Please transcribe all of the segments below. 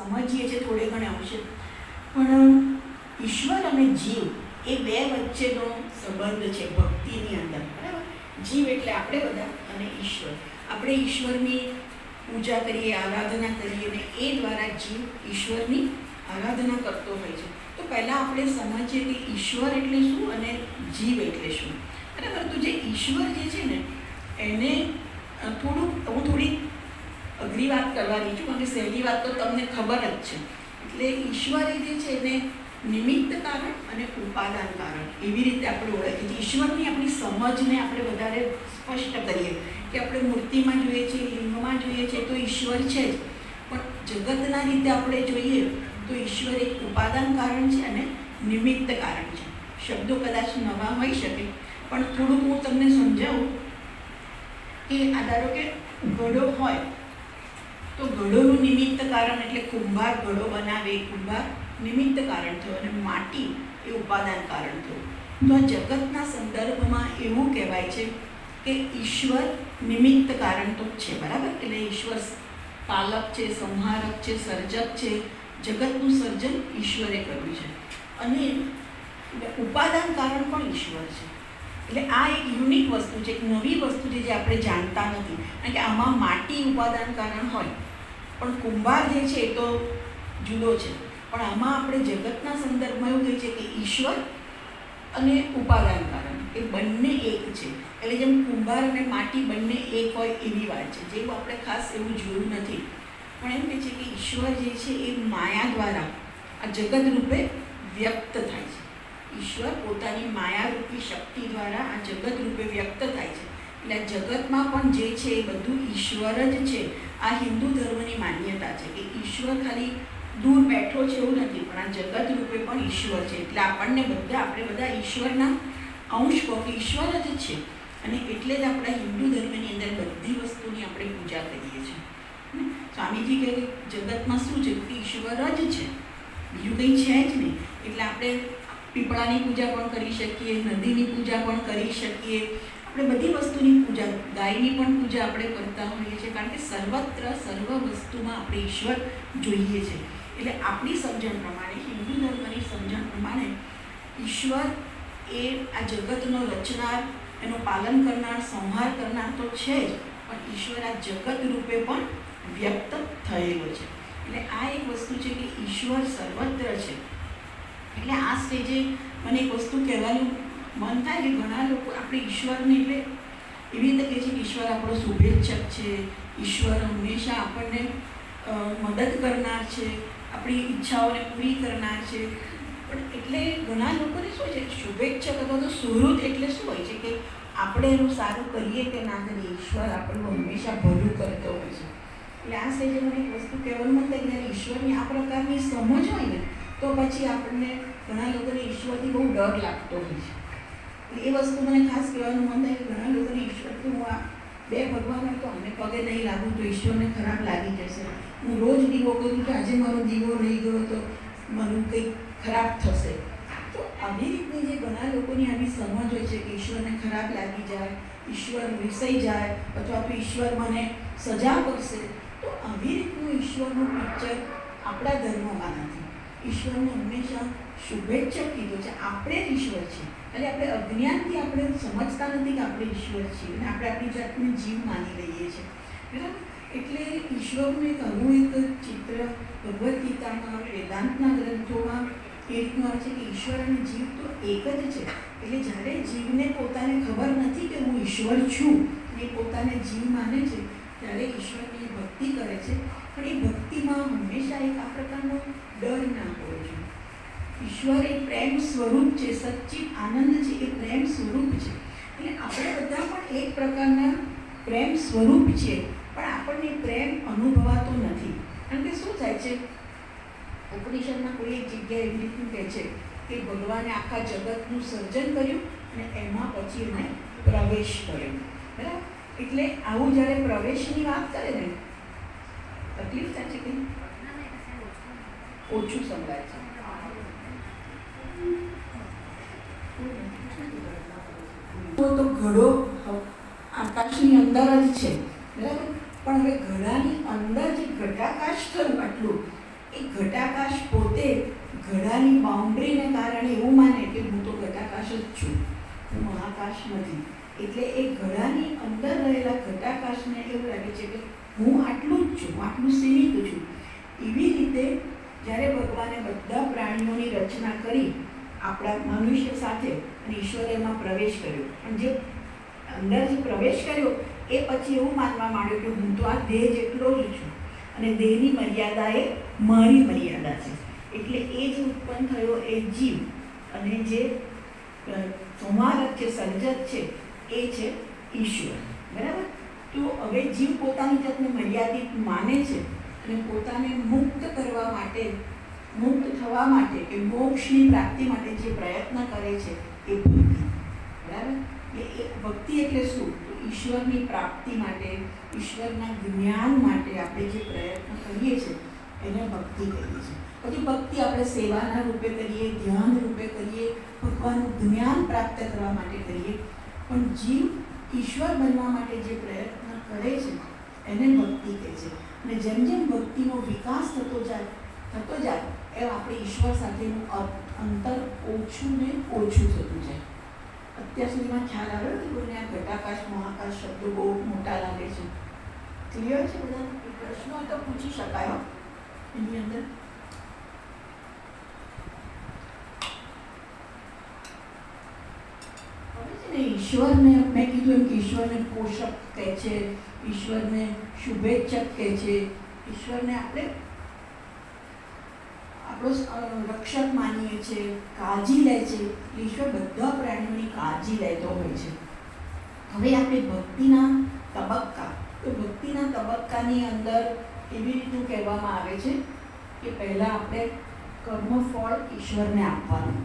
સમજીએ છીએ થોડે ઘણે અંશે, પણ ઈશ્વર અને જીવ એ બે વચ્ચેનો સંબંધ છે ભક્તિની અંદર, બરાબર. જીવ એટલે આપણે બધા અને ઈશ્વર. આપણે ઈશ્વરની પૂજા કરીએ, આરાધના કરીએ ને એ દ્વારા જીવ ઈશ્વરની આરાધના કરતો હોય છે. તો પહેલાં આપણે સમજીએ કે ઈશ્વર એટલે શું અને જીવ એટલે શું, બરાબર. તો જે ઈશ્વર જે છે ને એને હું થોડી અઘરી વાત કરવાની છું, કારણ કે સહેલી વાત તો તમને ખબર જ છે. એટલે ઈશ્વર જે છે એને નિમિત્ત કારણ અને ઉપાદાન કારણ એવી રીતે આપણે ઓળખીએ છીએ. ઈશ્વરની આપણી સમજને આપણે વધારે સ્પષ્ટ કરીએ કે આપણે મૂર્તિમાં જોઈએ છીએ, લિંગમાં જોઈએ છીએ તો ઈશ્વર છે જ, પણ જગતના રીતે આપણે જોઈએ તો ઈશ્વર એક ઉપાદાન કારણ છે અને નિમિત્ત કારણ છે. શબ્દો કદાચ નવા હોઈ શકે, પણ થોડુંક હું તમને સમજાવું કે આ ધારો કે ઘડો હોય તો ઘડોનું નિમિત્ત કારણ એટલે કુંભાર ઘડો બનાવે, કુંભાર નિમિત્ત કારણ થયું અને માટી એ ઉપાદાન કારણ થયું. તો આ જગતના સંદર્ભમાં એવું કહેવાય છે કે ઈશ્વર નિમિત્ત કારણ તો છે, બરાબર. એટલે ઈશ્વર પાલક છે, સંહારક છે, સર્જક છે. જગતનું સર્જન ઈશ્વરે કર્યું છે અને ઉપાદાન કારણ પણ ઈશ્વર છે. એટલે આ એક યુનિક વસ્તુ છે, એક નવી વસ્તુ છે જે આપણે જાણતા નથી. કારણ કે આમાં માટી ઉપાદાન કારણ હોય પણ કુંભાર જે છે એ તો જુદો છે. પણ આમાં આપણે જગતના સંદર્ભમાં એવું કહીએ છીએ કે ઈશ્વર અને ઉપાદાન કારણ એ બંને એક છે. એટલે જેમ કુંભાર અને માટી બંને એક હોય એવી વાત છે, જેવું આપણે ખાસ એવું જોયું નથી. પણ એમ કહે છે કે ઈશ્વર જે છે એ માયા દ્વારા આ જગત રૂપે વ્યક્ત થાય છે. ઈશ્વર પોતાની માયારૂપી શક્તિ દ્વારા આ જગત રૂપે વ્યક્ત થાય છે. એટલે આ જગતમાં પણ જે છે એ બધું ઈશ્વર જ છે. આ હિન્દુ ધર્મની માન્યતા છે કે ઈશ્વર ખાલી દૂર બેઠો છે એવું નથી, પણ આ જગત રૂપે પણ ઈશ્વર છે. એટલે આપણે બધા ઈશ્વરના અંશ કહો કે ઈશ્વર જ છે. અને એટલે જ આપણા હિન્દુ ધર્મની અંદર બધી વસ્તુની આપણે પૂજા કરીએ છીએ. સ્વામીજી કહે જગતમાં શું છે કે ઈશ્વર જ છે, બીજું કંઈ છે જ નહીં. એટલે આપણે પીપળાની પૂજા પણ કરી શકીએ, નદીની પૂજા પણ કરી શકીએ, આપણે બધી વસ્તુની પૂજા, ગાયની પણ પૂજા આપણે કરતા હોઈએ છીએ. કારણ કે સર્વત્ર સર્વ વસ્તુમાં આપણે ઈશ્વર જોઈએ છે. એટલે આપણી સમજણ પ્રમાણે, હિન્દુ ધર્મની સમજણ પ્રમાણે ઈશ્વર એ આ જગતનો રચનાર, એનું પાલન કરનાર, સંહાર કરનાર તો છે જ, પણ ઈશ્વર આ જગત રૂપે પણ વ્યક્ત થયેલો છે. એટલે આ એક વસ્તુ છે કે ઈશ્વર સર્વત્ર છે. એટલે આ સ્ટેજે મને એક વસ્તુ કહેવાનું મન થાય કે ઘણા લોકો આપણે ઈશ્વરને એટલે એવી રીતે કહે છે કે ઈશ્વર આપણો શુભેચ્છક છે, ઈશ્વર હંમેશા આપણને મદદ કરનાર છે, આપણી ઈચ્છાઓને પૂરી કરનાર છે. પણ એટલે ઘણા લોકોને શું છે, શુભેચ્છક અથવા તો સુહૃદ એટલે શું હોય છે કે આપણે એનું સારું કરીએ કે ના કરીએ, ઈશ્વર આપણું હંમેશા ભલું કરતો હોય છે. એટલે આ સ્ટેજે મને એક વસ્તુ કહેવાનું મન થાય કે ઈશ્વરની આ પ્રકારની સમજ હોય ને તો પછી આપણને ઘણા લોકોને ઈશ્વરથી બહુ ડર લાગતો હોય છે. એટલે એ વસ્તુ મને ખાસ કહેવાનું મન થાય કે ઘણા લોકોને ઈશ્વરથી હું આ બે ભગવાન હોય તો અમને પગે નહીં લાગું તો ઈશ્વરને ખરાબ લાગી જશે. હું રોજ દીવો કરું કે આજે મારો દીવો રહી ગયો તો મારું કંઈક ખરાબ થશે. તો આવી રીતની જે ઘણા લોકોની આવી સમજ હોય છે કે ઈશ્વરને ખરાબ લાગી જાય, ઈશ્વર વિસઈ જાય અથવા તો ઈશ્વર મને સજા કરશે, તો આવી રીતનું ઈશ્વરનું પિક્ચર આપણા ધર્મમાં નથી. ઈશ્વરને હંમેશા શુભેચ્છક કીધું છે. આપણે જ ઈશ્વર છીએ. એટલે આપણે અજ્ઞાનથી આપણે સમજતા નથી કે આપણે ઈશ્વર છીએ અને આપણે આપણી જાતને જીવ માની લઈએ છીએ, બરાબર. એટલે ઈશ્વરનું એક આવું એક ચિત્ર ભગવદ્ ગીતામાં, વેદાંતના ગ્રંથોમાં એ રીતનું આવે છે કે ઈશ્વર અને જીવ તો એક જ છે. એટલે જ્યારે જીવને પોતાને ખબર નથી કે હું ઈશ્વર છું, એ પોતાને જીવ માને છે, ત્યારે ઈશ્વરની ભક્તિ કરે છે. પણ એ ભક્તિમાં હંમેશા એક આ પ્રકારનો ડર ના હોવો જોઈએ. ઈશ્વર એ પ્રેમ સ્વરૂપ છે, સચ્ચિત આનંદ છે, એ પ્રેમ સ્વરૂપ છે. એટલે આપણે બધા પણ એક પ્રકારના પ્રેમ સ્વરૂપ છીએ, પણ આપણને પ્રેમ અનુભવાતો નથી. કારણ કે શું થાય છે, ઉપનિષદમાં કોઈ એક જગ્યાએ એવી રીતનું કહે છે કે ભગવાને આખા જગતનું સર્જન કર્યું અને એમાં પછી એને પ્રવેશ કર્યો, બરાબર. એટલે આવું જ્યારે પ્રવેશની વાત કરે ને તકલીફ થાય છે કે ઓછું સંભળાય છે. તો ઘડો આકાશની અંદર જ છે, બરાબર. પણ હવે ઘડાની અંદર જે ઘટાકાશ થયું આટલું, એ ઘટાકાશ પોતે ઘડાની બાઉન્ડ્રીને કારણે એવું માને કે હું તો ઘટાકાશ જ છું, હું મહાકાશ નથી. એટલે એ ઘડાની અંદર રહેલા ઘટાકાશને એવું લાગે છે કે હું આટલું જ છું, હું આટલું સીમિત છું. એવી રીતે જ્યારે ભગવાને બધા પ્રાણીઓની રચના કરી આપણા મનુષ્ય સાથે અને ઈશ્વરે એમાં પ્રવેશ કર્યો, પણ જે અંદર જે પ્રવેશ કર્યો એ પછી એવું માનવા માંડ્યું કે હું તો આ દેહ જેટલો જ છું અને દેહની મર્યાદા એ મારી મર્યાદા છે. એટલે એ જે ઉત્પન્ન થયો એ જીવ અને જે સંહારક છે, સર્જક છે, એ છે ઈશ્વર. બરાબર? તો હવે જીવ પોતાની જાતને મર્યાદિત માને છે અને પોતાને મુક્ત કરવા માટે, મુક્ત થવા માટે કે મોક્ષની પ્રાપ્તિ માટે જે પ્રયત્ન કરે છે એ ભક્તિ. બરાબર? એ ભક્તિ એટલે શું? તો ઈશ્વરની પ્રાપ્તિ માટે, ઈશ્વરના જ્ઞાન માટે આપણે જે પ્રયત્ન કરીએ છીએ એને ભક્તિ કહીએ છીએ. પછી ભક્તિ આપણે સેવાના રૂપે કરીએ, ધ્યાન રૂપે કરીએ, ભગવાનનું જ્ઞાન પ્રાપ્ત કરવા માટે કરીએ. પણ જીવ ઈશ્વર બનવા માટે જે પ્રયત્ન કરે છે એને ભક્તિ કહે છે. અને જેમ જેમ ભક્તિનો વિકાસ થતો જાય એમ આપણે ઈશ્વર સાથેનું અંતર ઓછું ને ઓછું થતું જાય. અત્યાર સુધીમાં ખ્યાલ આવ્યો કે કોઈને આ ઘટાકાશ મહાકાશ શબ્દો બહુ મોટા લાગે છે? ક્લિયર છે બધા? એ પ્રશ્નો તો પૂછી શકાય એની અંદર. ઈશ્વરને મેં કીધું એમ કે ઈશ્વરને પોષક કહે છે, ઈશ્વરને શુભેચ્છક કહે છે, ઈશ્વરને આપણે આપણો રક્ષક માનીએ છીએ, કાળજી લે છે. ઈશ્વર બધા પ્રાણીઓની કાળજી લેતો હોય છે. હવે આપણે ભક્તિના તબક્કા, તો ભક્તિના તબક્કાની અંદર એવી રીતનું કહેવામાં આવે છે કે પહેલાં આપણે કર્મફળ ઈશ્વરને આપવાનું,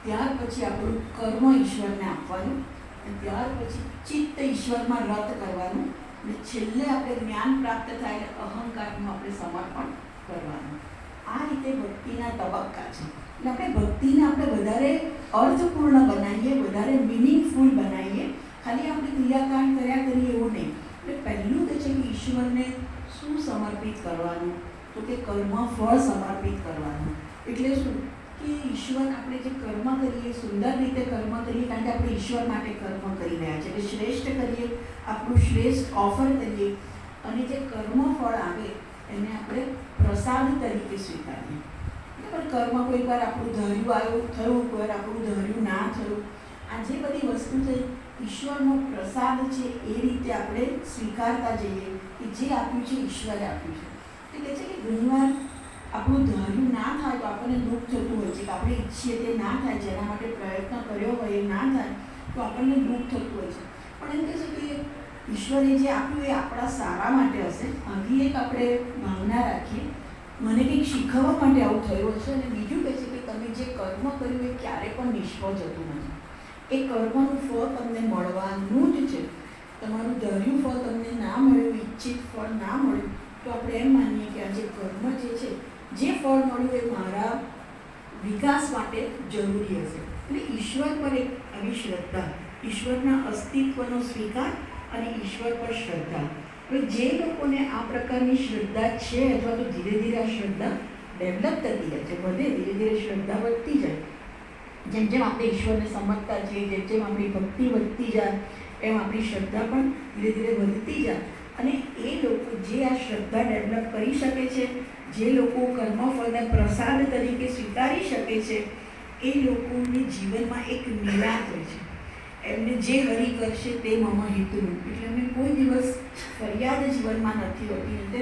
ત્યાર પછી આપણું કર્મ ઈશ્વરને આપવાનું, અને ત્યાર પછી ચિત્ત ઈશ્વરમાં રત કરવાનું, અને છેલ્લે આપણે જ્ઞાન પ્રાપ્ત થાય એટલે અહંકારનું આપણે સમર્પણ કરવાનું. આ રીતે ભક્તિના તબક્કા છે. એટલે આપણે ભક્તિને આપણે વધારે અર્થપૂર્ણ બનાવીએ, વધારે મિનિંગફુલ બનાવીએ. ખાલી આપણે ક્રિયાકાંડ કર્યા કરીએ એવું નહીં. એટલે પહેલું તો છે કે ઈશ્વરને શું સમર્પિત કરવાનું? તો કે કર્મ ફળ સમર્પિત કરવાનું. એટલે શું કે ઈશ્વર આપણે જે કર્મ કરીએ, સુંદર રીતે કર્મ કરીએ, કારણ કે આપણે ઈશ્વર માટે કર્મ કરી રહ્યા છીએ, એટલે શ્રેષ્ઠ કરીએ, આપણું શ્રેષ્ઠ ઓફર કરીએ, અને જે કર્મ ફળ આવે એને આપણે પ્રસાદ તરીકે સ્વીકારીએ. બરાબર? કર્મ કોઈ વાર આપણું ધાર્યું આવ્યું થયું, કોઈ વાર આપણું ધાર્યું ના થયું. આ જે બધી વસ્તુ છે ઈશ્વરનો પ્રસાદ છે, એ રીતે આપણે સ્વીકારતા જઈએ કે જે આપ્યું છે ઈશ્વરે આપ્યું છે. એટલે કહે છે કે ઘણીવાર આપણું ધાર્યું ના થાય તો આપણને દુઃખ થતું હોય છે કે આપણે ઈચ્છીએ તે ના થાય, જેના માટે પ્રયત્ન કર્યો હોય એ ના થાય તો આપણને દુઃખ થતું હોય છે. પણ એમ કહે છે કે ઈશ્વરે જે આપ્યું એ આપણા સારા માટે હશે. આવી એક આપણે ભાવના રાખીએ, મને કંઈક શીખવવા માટે આવું થયું હશે. અને બીજું કહે છે કે તમે જે કર્મ કર્યું એ ક્યારેય પણ નિષ્ફળ જતું નથી. એ કર્મનું ફળ તમને મળવાનું જ છે. તમારું ધાર્યું ફળ તમને ના મળ્યું, ઈચ્છિત ફળ ના મળ્યું, તો આપણે એમ માનીએ કે આ જે કર્મ જે ફળ મળ્યું એ મારા વિકાસ માટે જરૂરી હશે. એટલે ઈશ્વર પર એક આવી શ્રદ્ધા, ઈશ્વરના અસ્તિત્વનો સ્વીકાર અને ઈશ્વર પર શ્રદ્ધા. હવે જે લોકોને આ પ્રકારની શ્રદ્ધા છે, અથવા તો ધીરે ધીરે આ શ્રદ્ધા ડેવલપ થતી જાય છે, વધે, ધીરે ધીરે શ્રદ્ધા વધતી જાય, જેમ જેમ આપણે ઈશ્વરને સમજતા જઈએ, જેમ જેમ આપણી ભક્તિ વધતી જાય, એમ આપણી શ્રદ્ધા પણ ધીરે ધીરે વધતી જાય. અને એ લોકો જે આ શ્રદ્ધા ડેવલપ કરી શકે છે, જે લોકો કર્મફળને પ્રસાદ તરીકે સ્વીકારી શકે છે, એ લોકોને જીવનમાં એક નિરાંત હોય છે. એમને જે હરિ કરશે તે મમ હિતનું. એટલે એમને કોઈ દિવસ ફરિયાદ જીવનમાં નથી હોતી. એટલે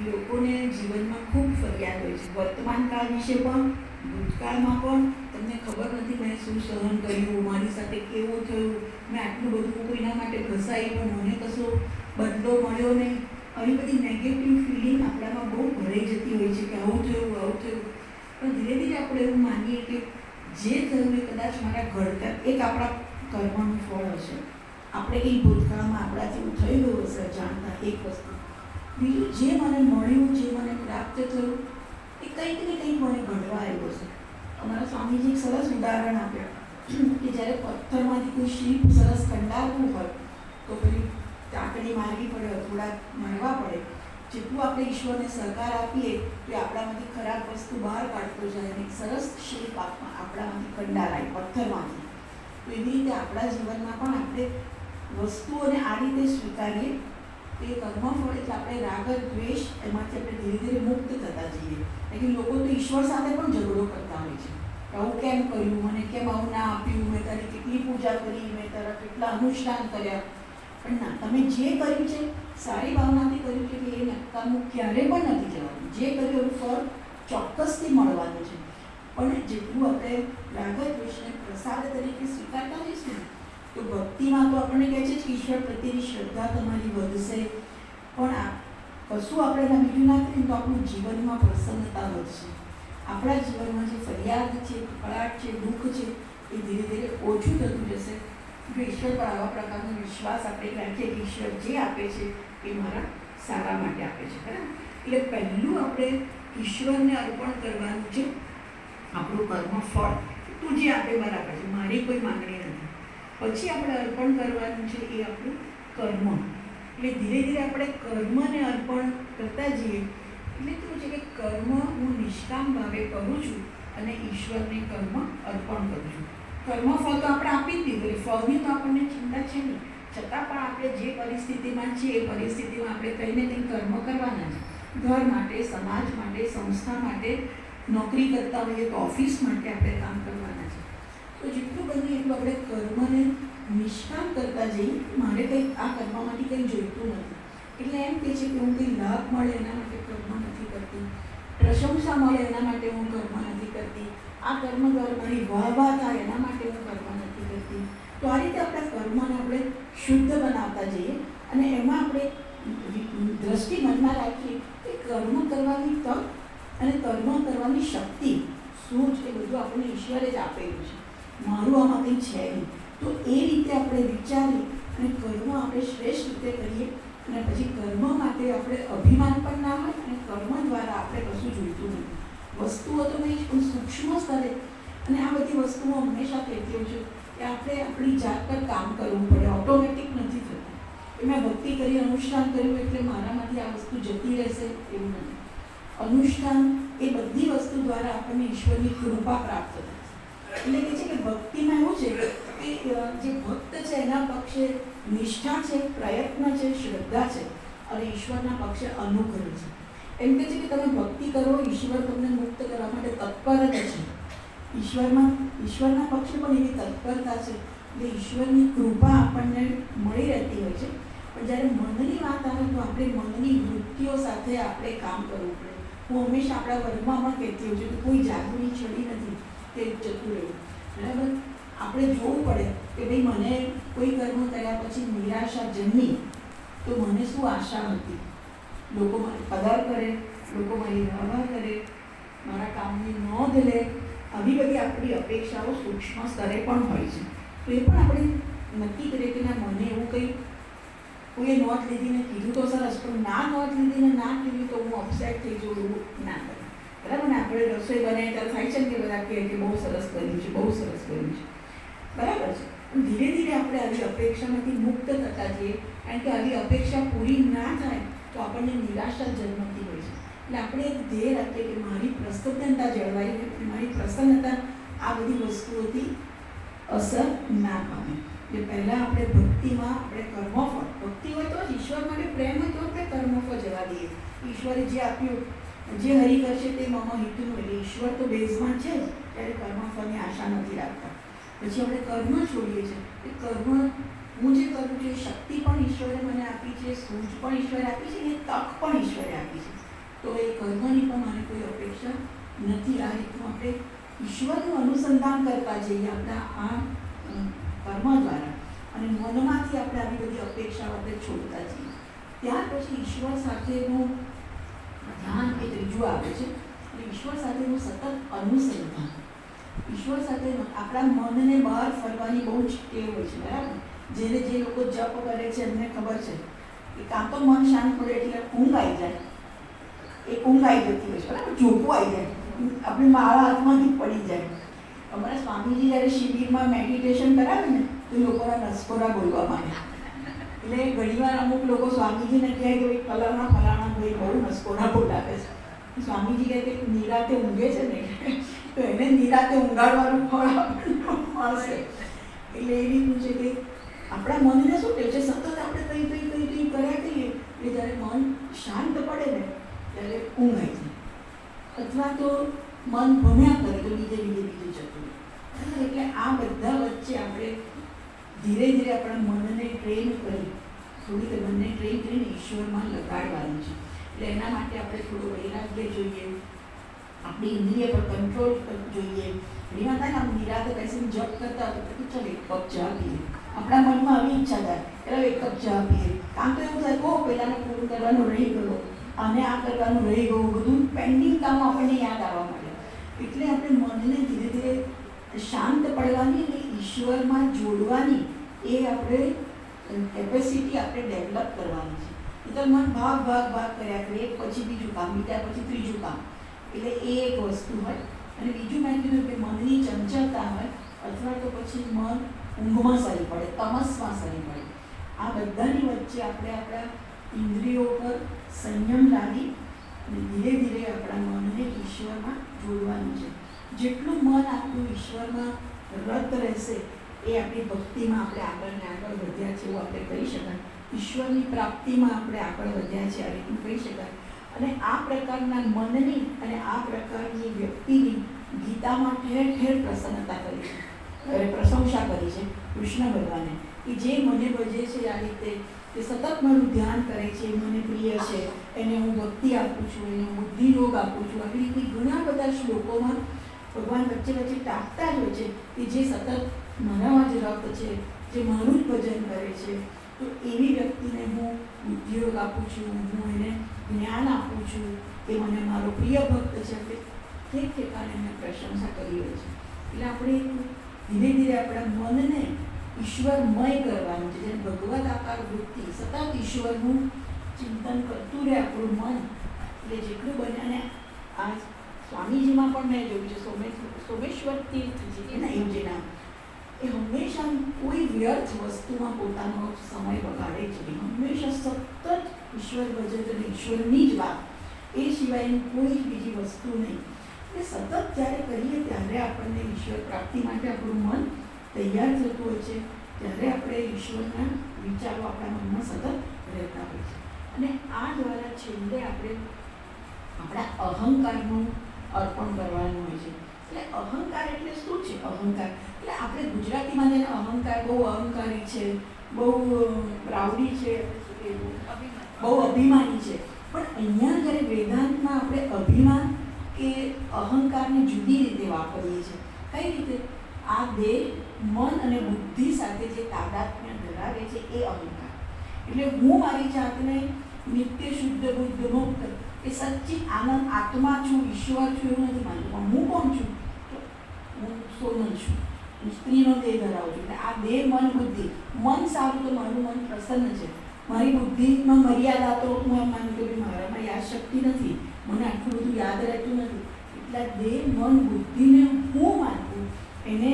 લોકોને જીવનમાં ખૂબ ફરિયાદ હોય છે, વર્તમાન કાળ વિશે પણ, ભૂતકાળમાં પણ. તમને ખબર નથી મેં શું સહન કર્યું, મારી સાથે કેવું થયું, મેં આટલું બધું કોઈના માટે ઘસાઈ, પણ મને કશો બદલો મળ્યો નહીં. આવી બધી નેગેટિવ ફિલિંગ આપણામાં બહુ ભરાઈ જતી હોય છે કે આવું થયું, આવું થયું. પણ ધીરે ધીરે આપણે એવું માનીએ કે જે થયું એ કદાચ મારા ઘડતર, એક આપણા કર્મનું ફળ હશે. આપણે કંઈ ભૂતકાળમાં આપણાથી એવું થઈ ગયું હશે જાણતા, એક વસ્તુ. બીજું, જે મને મળ્યું, જે મને પ્રાપ્ત થયું, એ કંઈક ને કંઈક મને ઘડવા આવ્યું હશે. અમારા સ્વામીજી એક સરસ ઉદાહરણ આપ્યા કે જ્યારે પથ્થરમાંથી કોઈ શિલ્પ સરસ કંડારવું હોય તો પેલી ચાકડી મારવી પડે, થોડા મારવા પડે, જેટલું આપણે ઈશ્વરને સહકાર આપીએ તો એ આપણામાંથી ખરાબ વસ્તુ બહાર કાઢતો જાય અને એક સરસ શિલ્પ આપણામાંથી કંડારાય પથ્થરમાંથી. તો એવી રીતે આપણા જીવનમાં પણ આપણે વસ્તુઓને આ રીતે સ્વીકારીએ તો એ કર્મફળ એટલે આપણે રાગ દ્વેષ એમાંથી આપણે ધીરે ધીરે મુક્ત થતા જઈએ. કારણ કે લોકો તો ઈશ્વર સાથે પણ ઝઘડો કરતા હોય છે કે આવું કેમ કર્યું, મને કેમ આવું ના આપ્યું, મેં તારી કેટલી પૂજા કરી, મેં તારા કેટલા અનુષ્ઠાન કર્યા. પણ ના, તમે જે કર્યું છે સારી ભાવનાથી કર્યું છે કે એ નકામું ક્યારે પણ નથી જવાનું. જે કર્યું એનું ફળ ચોક્કસથી મળવાનું છે. પણ જેટલું આપણે રાગ દ્વેષને પ્રસાદ તરીકે સ્વીકારતા જઈશું ને તો ભક્તિમાં તો આપણને કહે છે કે ઈશ્વર પ્રત્યેની શ્રદ્ધા તમારી વધશે. પણ આ કશું આપણે એના બીજું ના કરીએ તો આપણું જીવનમાં પ્રસન્નતા વધશે. આપણા જીવનમાં જે ફરિયાદ છે, કકળાટ છે, દુઃખ છે એ ધીરે ધીરે ઓછું થતું જશે. જો ઈશ્વર પર આવા પ્રકારનો વિશ્વાસ આપણે રાખીએ કે ઈશ્વર જે આપે છે એ મારા સારા માટે આપે છે, બરાબર. એટલે પહેલું આપણે ઈશ્વરને અર્પણ કરવાનું છે આપણું કર્મ ફળ. તું જે આપે બરાબર છે, મારી કોઈ માંગણી નથી. પછી આપણે અર્પણ કરવાનું છે એ આપણું કર્મ. એટલે ધીરે ધીરે આપણે કર્મને અર્પણ કરતા જઈએ એટલે કેવું છે કે કર્મ હું નિષ્કામ ભાવે કરું છું અને ઈશ્વરને કર્મ અર્પણ કરું છું. કર્મફળ તો આપણે આપી જ દીધું, ફળની તો આપણને ચિંતા છે નહીં. છતાં પણ આપણે જે પરિસ્થિતિમાં છીએ એ પરિસ્થિતિમાં આપણે કંઈ ને કંઈ કર્મ કરવાના છે. ઘર માટે, સમાજ માટે, સંસ્થા માટે, નોકરી કરતા હોઈએ તો ઓફિસ માટે આપણે કામ કરવાના છે. તો જેટલું બને એટલું આપણે કર્મને નિષ્કામ કરતા જઈએ. મારે કંઈ આ કર્મમાંથી કંઈ જોઈતું નથી. એટલે એમ કહે છે કે હું કંઈ લાભ મળે એના માટે કર્મ નથી કરતી, પ્રશંસા મળે એના માટે હું કર્મ નથી કરતી, આ કર્મ દ્વારા મારી વાહ થાય એના માટે હું કર્મ નથી કરતી. તો આ રીતે આપણા કર્મને આપણે શુદ્ધ બનાવતા જઈએ અને એમાં આપણે દ્રષ્ટિ મનમાં રાખીએ કે કર્મ કરવાની તક અને કર્મ કરવાની શક્તિ શું છે એ બધું આપણને ઈશ્વરે જ આપેલું છે. મારું આમાં કંઈ છે નહીં. તો એ રીતે આપણે વિચારી અને કર્મ આપણે શ્રેષ્ઠ રીતે કરીએ અને પછી કર્મ માટે આપણે અભિમાન પણ ના હોય અને કર્મ દ્વારા આપણે કશું જોઈતું નથી. વસ્તુઓ તો નહીં પણ સૂક્ષ્મ સ્તરે. અને આ બધી વસ્તુઓ હંમેશા કહેતી હોય છે કે આપણે આપણી જાત પર કામ કરવું પડે, ઓટોમેટિક નથી થતું. કે મેં ભક્તિ કરી, અનુષ્ઠાન કર્યું એટલે મારામાંથી આ વસ્તુ જતી રહેશે એવું નથી. અનુષ્ઠાન એ બધી વસ્તુ દ્વારા આપણને ઈશ્વરની કૃપા પ્રાપ્ત થાય. એટલે કે છે કે ભક્તિમાં એવું છે કે જે ભક્ત છે એના પક્ષે નિષ્ઠા છે, પ્રયત્ન છે, શ્રદ્ધા છે અને ઈશ્વરના પક્ષે અનુગ્રહ છે. એમ કે છે કે તમે ભક્તિ કરો, ઈશ્વર તમને મુક્ત કરવા માટે તત્પર જ છે. ઈશ્વરના પક્ષે પણ એવી તત્પરતા છે એટલે ઈશ્વરની કૃપા આપણને મળી રહેતી હોય છે. પણ જ્યારે મનની વાત આવે તો આપણે મનની વૃત્તિઓ સાથે આપણે કામ કરવું પડે. હું હંમેશા આપણા વર્ગમાં પણ કહેતી હોઉં છું કે કોઈ જાદુની છડી નથી તે જતું રહેવું, બરાબર. આપણે જોવું પડે કે ભાઈ મને કોઈ કર્મ કર્યા પછી નિરાશા જન્મી તો મને શું આશા હતી. લોકો મારી કદર કરે, લોકો મારી વાહ કરે, મારા કામની નોંધ લે, આવી બધી આપણી અપેક્ષાઓ સૂક્ષ્મ સ્તરે પણ હોય છે. તો એ પણ આપણે નક્કી કરીએ કે ના, મને એવું કંઈ કોઈએ નોંધ લીધીને કીધું તો સરસ, પણ ના નોંધ લીધીને ના કીધું તો હું અપસેટ થઈ જાઉં એવું ના કરે, બરાબર ને. આપણે રસોઈ બનાવીએ ત્યારે થાય છે ને કે બધા કહે કે બહુ સરસ કર્યું છે, બહુ સરસ કર્યું છે, બરાબર છે. પણ ધીરે ધીરે આપણે આવી અપેક્ષામાંથી મુક્ત થતા જઈએ. કારણ કે આવી અપેક્ષા પૂરી ના થાય તો આપણને નિરાશા જન્મતી હોય છે. એટલે આપણે એક ધ્યેય રાખીએ કે મારી પ્રસન્નતા જળવાઈ રહે, મારી પ્રસન્નતા આ બધી વસ્તુઓથી અસર ના પામે. એટલે પહેલાં આપણે ભક્તિમાં આપણે કર્મફળ, ભક્તિ હોય તો જ, ઈશ્વર માટે પ્રેમ હોય તો આપણે કર્મફળ જવા દઈએ. ઈશ્વરે જે આપ્યું, જે હરિ કરશે તે મમ હિતનું, એટલે ઈશ્વર તો બેઝમાં છે જ, ત્યારે કર્મફળની આશા નથી રાખતા. પછી આપણે કર્મ છોડીએ છીએ. એ કર્મ હું જે કરું છું એ શક્તિ પણ ઈશ્વરે મને આપી છે, સૂઝ પણ ઈશ્વરે આપી છે અને તક પણ ઈશ્વરે આપી છે. તો એ કર્મની પણ મને કોઈ અપેક્ષા નથી. આ રીતનું આપણે ઈશ્વરનું અનુસંધાન કરતા જઈએ આપણા આ કર્મ દ્વારા અને મનમાંથી આપણે આવી બધી અપેક્ષાઓ આપણે છોડતા જઈએ. ત્યાર પછી ઈશ્વર સાથેનું ધ્યાન એ ત્રીજું આવે છે. એટલે ઈશ્વર સાથેનું સતત અનુસંધાન. ઈશ્વર સાથે આપણા મનને બહાર ફરવાની બહુ જ ટેવ હોય છે, બરાબર. જેને જે લોકો જપ કરે છે એમને ખબર છે કે કાં તો મન શાંત પડે એટલે ઊંઘ આવી જાય, એક ઊંઘ આવી જતી હોય છે, બરાબર. ઝોકું આવી જાય, આપણી માળા હાથમાંથી પડી જાય. અમારા સ્વામીજી જ્યારે શિબિરમાં મેડિટેશન કરાવે ને તો લોકોના નસકોરા બોલવા માંગે. એટલે ઘણીવાર અમુક લોકો સ્વામીજીને કહે કે ભાઈ ફલાણા ભાઈ બહુ મસ્કોરા બોલાવે છે. સ્વામીજી કહે કે નિરાતે ઊંઘે છે ને તો એને નિરાતે ઊંઘાડવાનું ફળ આપણને મળશે. એટલે એ રીતનું છે કે આપણા મનને શું કહે છે, સતત આપણે કંઈ કર્યા કરીએ એટલે જ્યારે મન શાંત પડે ને ત્યારે ઊંઘ આવી જાય, અથવા તો મન ભમ્યા કરે તો બીજે જતું. એટલે આ બધા વચ્ચે આપણે ધીરે ધીરે આપણા મનને ટ્રેન કરી, થોડી મનને ટ્રેન કરીને ઈશ્વરમાં લગાડવાનું છે. એટલે એના માટે આપણે થોડું વૈરાગ્ય જોઈએ, આપણી ઇન્દ્રિય પર કંટ્રોલ જોઈએ. એમાં થાય ને આમ નિરાતે બેસીને જપ કરતા હોય તો ચાલો એક કપ ચા પીએ, આપણા મનમાં આવી ઈચ્છા થાય ચાલો એક કપ ચા પીએ. કામ તો એવું થાય કહો પહેલાંને પૂરું કરવાનું રહી ગયો અને આ કરવાનું રહી ગયું, બધું પેન્ડિંગ કામો આપણને યાદ આવવા મળે. એટલે આપણે મનને ધીરે ધીરે શાંત પડવાની અને ઈશ્વરમાં જોડવાની એ આપણે કેપેસિટી આપણે ડેવલપ કરવાની છે. એ તો મન ભાગ કર્યા કરે, એક પછી બીજું કામ, બીજા પછી ત્રીજું કામ. એટલે એ એક વસ્તુ હોય. અને બીજું મેં કીધું કે મનની ચંચળતા હોય અથવા તો પછી મન ઊંઘમાં સરી પડે, તમસમાં સરી પડે. આ બધાની વચ્ચે આપણે આપણા ઇન્દ્રિયો પર સંયમ લાવી અને ધીરે ધીરે આપણા મનને ઈશ્વરમાં જોડવાનું છે. જેટલું મન આપણું ઈશ્વરમાં રત રહેશે એ આપણી ભક્તિમાં આપણે આગળ વધ્યા છે એવું આપણે કહી શકાય. ઈશ્વરની પ્રાપ્તિમાં આપણે આગળ વધ્યા છે આ રીતનું કહી શકાય. અને આ પ્રકારના મનની અને આ પ્રકારની વ્યક્તિની ગીતામાં ઠેર ઠેર પ્રસન્નતા કરી છે, પ્રશંસા કરી છે કૃષ્ણ ભગવાને, કે જે મને ભજે છે આ રીતે, કે સતત મારું ધ્યાન કરે છે, મને પ્રિય છે, એને હું ભક્તિ આપું છું, એને હું બુદ્ધિયોગ આપું છું. આવી રીતે ઘણા બધા શ્લોકોમાં ભગવાન વચ્ચે વચ્ચે ટાંકતા જ હોય છે કે જે સતત મારામાં જ રત છે, જે મારું જ ભજન કરે છે. તો એવી વ્યક્તિને હું બુદ્ધિયોગ આપું છું, હું એને જ્ઞાન આપું છું, એ મને મારો પ્રિય ભક્ત છે. તે ઠેક ઠેકાણે મેં પ્રશંસા કરી હોય છે. એટલે આપણે ધીરે ધીરે આપણા મનને ઈશ્વરમય કરવાનું છે. જેને ભગવદ આકાર વૃત્તિ, સતત ઈશ્વરનું ચિંતન કરતું રહે આપણું મન. એટલે જેટલું બને. અને આ સ્વામીજીમાં પણ મેં જોયું છે, સોમેશ્વર તીર્થજી એના એવું જે નામ, એ હંમેશા કોઈ વ્યર્થ વસ્તુમાં પોતાનો સમય બગાડે છે. હંમેશા સતત ઈશ્વર ભજન અને ઈશ્વરની જ વાત, એ સિવાયની કોઈ બીજી વસ્તુ નહીં. એટલે સતત જ્યારે કરીએ ત્યારે આપણને ઈશ્વર પ્રાપ્તિ માટે આપણું મન તૈયાર થતું હોય છે. ત્યારે આપણે ઈશ્વરના વિચારો આપણા મનમાં સતત રહેતા હોય છે. અને આ દ્વારા છેલ્લે આપણે આપણા અહંકારનું અર્પણ કરવાનું હોય છે. એટલે અહંકાર એટલે શું છે? અહંકાર એટલે આપણે ગુજરાતીમાં જેને અહંકાર, બહુ અહંકારી છે, બહુ પ્રાઉડી છે, બહુ અભિમાની છે. પણ અહીંયા જ્યારે વેદાંતમાં આપણે અભિમાન કે અહંકારને જુદી રીતે વાપરીએ છીએ. કઈ રીતે? આ દેહ, મન અને બુદ્ધિ સાથે જે તાદાત્મ્ય ધરાવે છે એ અહંકાર. એટલે હું મારી જાતને નિત્ય શુદ્ધ બુદ્ધ મુક્ત એ સચ્ચી આનંદ આત્મા છું, ઈશ્વર છું એવું નથી માનતું. પણ હું કોણ છું? તો હું સોનલ છું, હું સ્ત્રીનો દેહ ધરાવું છું. એટલે આ દેહ, મન, બુદ્ધિ. મન સારું તો મારું મન પ્રસન્ન છે. મારી બુદ્ધિમાં મર્યાદા તો હું એમ માનું કે મારામાં યાદ શક્તિ નથી, મને આટલું બધું યાદ રહેતું નથી. એટલા દેહ, મન, બુદ્ધિને હું માનવું, એને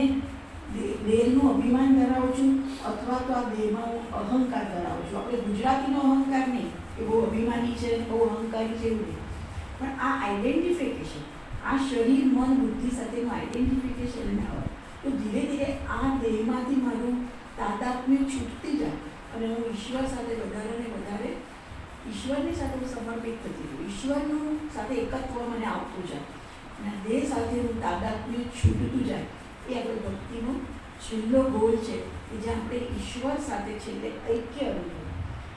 દેહનું અભિમાન ધરાવું છું અથવા તો આ દેહમાં હું અહંકાર ધરાવું છું. આપણે ગુજરાતીનો અહંકાર નહીં કે બહુ અભિમાની છે, બહુ અહંકારી છે એવું નહીં. પણ આ આઈડેન્ટિફિકેશન, આ શરીર, મન, બુદ્ધિ સાથેનું આઈડેન્ટિફિકેશન એને આવે તો ધીરે ધીરે આ દેહમાંથી મારું તાદાત્મ્ય છૂટતી જાય અને હું ઈશ્વર સાથે વધારે ને વધારે ઈશ્વરની સાથે હું સમર્પિત થતી રહું. ઈશ્વરનું સાથે એકત્વ મને આવતું જાય અને દેહ સાથેનું તાદાત્મ્ય છૂટતું જાય. એ આપણે ભક્તિનો છેલ્લો ગોલ છે કે જ્યાં આપણે ઈશ્વર સાથે છેલ્લે ઐક્ય અનુભવ.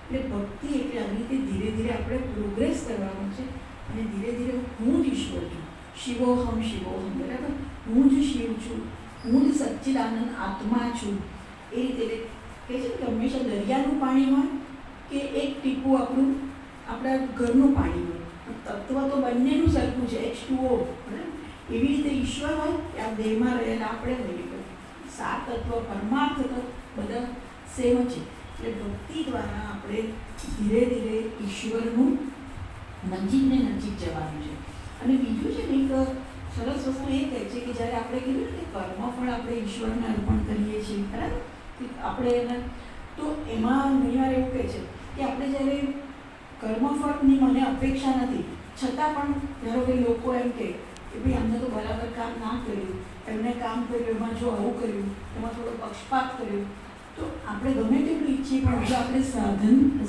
એટલે ભક્તિ એટલે આવી રીતે ધીરે ધીરે આપણે પ્રોગ્રેસ કરવાનો છે અને ધીરે ધીરે હું જ ઈશ્વર છું, શિવોહમ શિવોહમ, બરાબર? હું જ શિવ છું, હું જ સચ્ચિદાનંદ આત્મા છું. એ રીતે કહે છે કે હંમેશા દરિયાનું પાણી હોય કે એક ટીપું આપણા ઘરનું પાણી હોય, તત્વ તો બંનેનું સરખું છે, H2O, બરાબર? એવી રીતે ઈશ્વર હોય કે આ દેહમાં રહેલા આપણે હોઈએ, સાત તત્વ પરમાર્થ તો બધા સેમ છે. એટલે ભક્તિ દ્વારા આપણે ધીરે ધીરે ઈશ્વરનું નજીકને નજીક જવાનું છે. અને બીજું છે ને એક સરસ વસ્તુ એ કહે છે કે જ્યારે આપણે કીધું ને કે કર્મફળ આપણે ઈશ્વરને અર્પણ કરીએ છીએ, બરાબર? કે આપણે એને તો એમાં ઘણીવાર એવું કહે છે કે આપણે જ્યારે કર્મફળની મને અપેક્ષા નથી, છતાં પણ ધારો કે લોકો એમ કે ભાઈ અમને તો બરાબર કામ ના કર્યું, એમને કામ કર્યું, એમાં જો આવું કર્યું, એમાં થોડો પક્ષપાત કર્યો, તો આપણે ગમે તેટલું ઈચ્છીએ પણ જો આપણે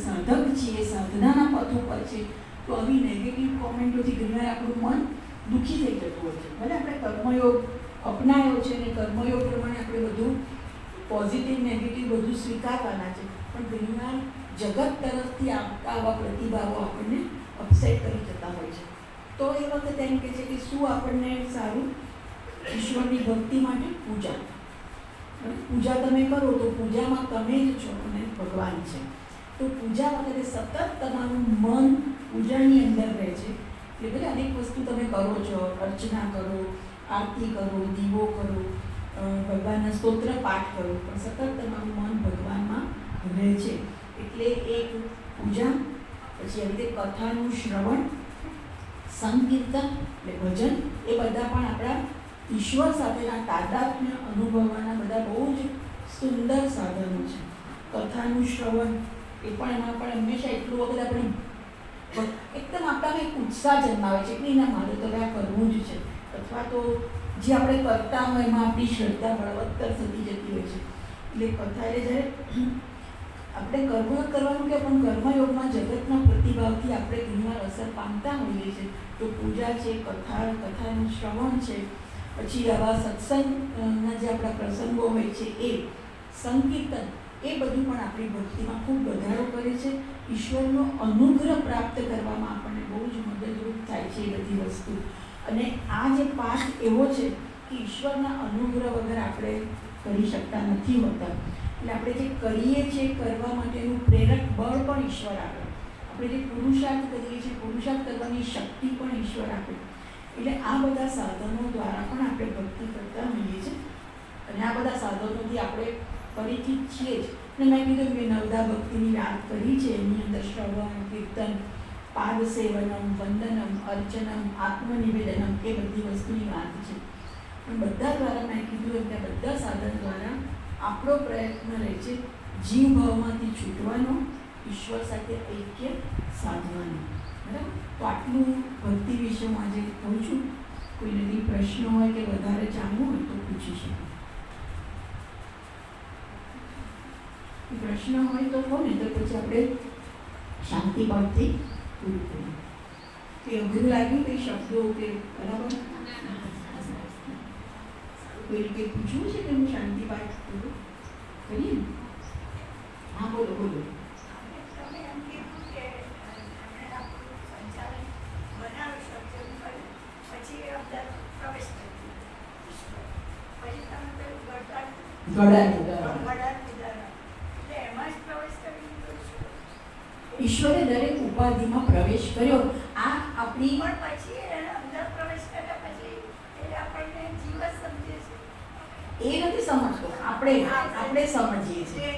સાધક છીએ, સાધનાના પથ ઉપર છે, તો આવી નેગેટિવ કોમેન્ટોથી ઘણીવાર આપણું મન દુઃખી થઈ જતું હોય છે. ભલે આપણે કર્મયોગ અપનાવ્યો છે અને કર્મયોગ પ્રમાણે આપણે બધું પોઝિટિવ નેગેટિવ બધું સ્વીકારવાના છે, પણ ઘણીવાર જગત તરફથી આવતા આવા પ્રતિભાવો આપણને અપસેટ કરી જતા હોય છે. તો એ વખતે એમ કહે છે કે શું આપણને સારું, ઈશ્વરની ભક્તિ માટે પૂજા. પૂજા તમે કરો તો પૂજામાં તમે જ છો અને ભગવાન છે. તો પૂજા વખતે સતત તમારું મન પૂજાની અંદર રહે છે. એટલે ભલે અનેક વસ્તુ તમે કરો છો, અર્ચના કરો, આરતી કરો, દીવો કરો, ભગવાનના સ્તોત્ર પાઠ કરો, પણ સતત તમારું મન ભગવાનમાં રહે છે. એટલે એક પૂજા, પછી આવી રીતે કથાનું શ્રવણ, સંકીર્તન એટલે ભજન, એ બધા પણ આપણા ઈશ્વર સાથેના તાદાત્મ્ય અનુભવવાના બધા બહુ જ સુંદર સાધનો છે. કથાનું શ્રવણ એ પણ એમાં પણ હંમેશા એટલું વખત આપણે એકદમ આપણામાં એક ઉત્સાહ જન્માવે છે કે ના મારે તો આ કરવું જ છે, અથવા તો જે આપણે કરતા હોય એમાં આપણી શ્રદ્ધા બળવત્તર થતી જતી હોય છે. એટલે કથા એટલે જ્યારે આપણે કર્મ કરવાનું કે પણ કર્મયોગમાં જગતના પ્રતિભાવથી આપણે ઘણીવાર અસર પામતા હોઈએ છીએ. તો પૂજા છે, કથાનું શ્રવણ છે, પછી આવા સત્સંગના જે આપણા પ્રસંગો હોય છે એ, સંકીર્તન, એ બધું પણ આપણી ભક્તિમાં ખૂબ વધારો કરે છે. ઈશ્વરનો અનુગ્રહ પ્રાપ્ત કરવામાં આપણને બહુ જ મદદરૂપ થાય છે એ બધી વસ્તુ. અને આ જે પાઠ એવો છે કે ઈશ્વરના અનુગ્રહ વગર આપણે કરી શકતા નથી હોતા. એટલે આપણે જે કરીએ છીએ કરવા માટેનું પ્રેરક બળ પણ ઈશ્વર આપે. આપણે જે પુરુષાર્થ કરીએ છીએ, પુરુષાર્થ કરવાની શક્તિ પણ ઈશ્વર આપે. એટલે આ બધા સાધનો દ્વારા પણ આપણે ભક્તિ કરતા હોઈએ છીએ. અને આ બધા સાધનોથી આપણે પરિચિત છીએ જ. અને મેં કીધું કે નવદા ભક્તિની વાત કરી છે, એની અંદર શ્રવણ, કીર્તન, પાદ સેવનમ, વંદનમ, અર્ચનમ, આત્મનિવેદનમ, એ બધી વસ્તુની વાત છે. પણ બધા દ્વારા મેં કીધું એમ કે બધા સાધન દ્વારા આપણો પ્રયત્ન રહે છે જીવ ભાવમાંથી છૂટવાનો, ઈશ્વર સાથે ઐક્ય સાધવાનો. બરાબર? તો આટલું ભક્તિ વિશે હું આજે કહું છું. કોઈને બી પ્રશ્ન હોય કે વધારે જાણવું હોય તો પૂછી શકો. પ્રશ્ન હોય તો કહો, ને તો પછી આપણે શાંતિભાવથી પૂરું કરીએ. કે અઘરું લાગ્યું કંઈ શબ્દો કે બરાબર કોઈ રીતે પૂછવું છે કે હું શાંતિભાવ પૂરું કરીએ? હા બોલો બોલો. ઈશ્વરે દરેક ઉપાધિમાં પ્રવેશ કર્યો. આ આપણી પણ પછી અંદર પ્રવેશ કર્યા પછી એટલે આપણને જીવ જ સમજે છે. એ નથી સમજતો, આપણે સમજીએ છીએ.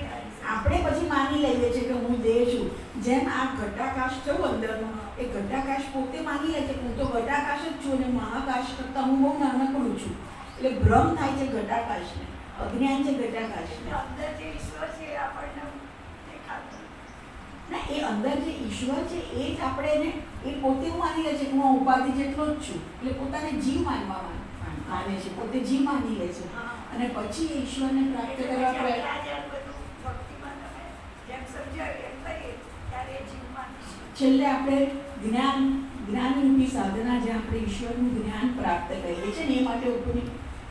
આપણે પછી માની લઈએ છીએ કે હું દેહ છું. જેમ આ ઘટાકાશ છું અંદરનો, એ ઘટાકાશ પોતે માની લે છે કે હું તો ઘટાકાશ જ છું અને મહાકાશ કરતાં હું બહુ નાનકડું છું. એટલે ભ્રમ થાય છે ઘટાકાશને, અજ્ઞાન છે ઘટાકાશને. અંદર જે ઈશ્વર છે આપણને દેખાતું ના, એ અંદર જે ઈશ્વર છે એ જ આપણે ને એ પોતે હું માની લે છે કે હું ઉપાધિ જેટલો જ છું. એટલે પોતાને જીવ માને છે, પોતે જીવ માની લે છે. અને પછી એ ઈશ્વરને પ્રાપ્ત કરવા છેલ્લે આપણે જ્ઞાનરૂપી સાધના, જે આપણે ઈશ્વરનું જ્ઞાન પ્રાપ્ત કરીએ છીએ ને, એ માટે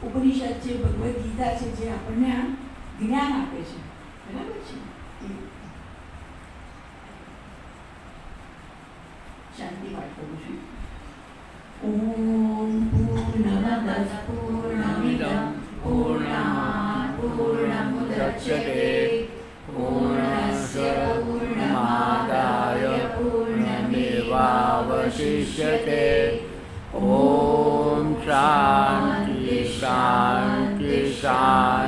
ઉપનિષદ છે, ભગવદ્ ગીતા છે, જે આપણને આ જ્ઞાન આપે છે. બરાબર છે? શાંતિ પાઠ કરું છું. ઓમ પૂર્ણમદઃ પૂર્ણમિદં પૂર્ણાત પૂર્ણમુદચ્યતે પૂર્ણસ્ય પૂર્ણમાદાય પૂર્ણમેવાવશિષ્યતે. ઓમ શાંતિ શાંતિ શાંતિ.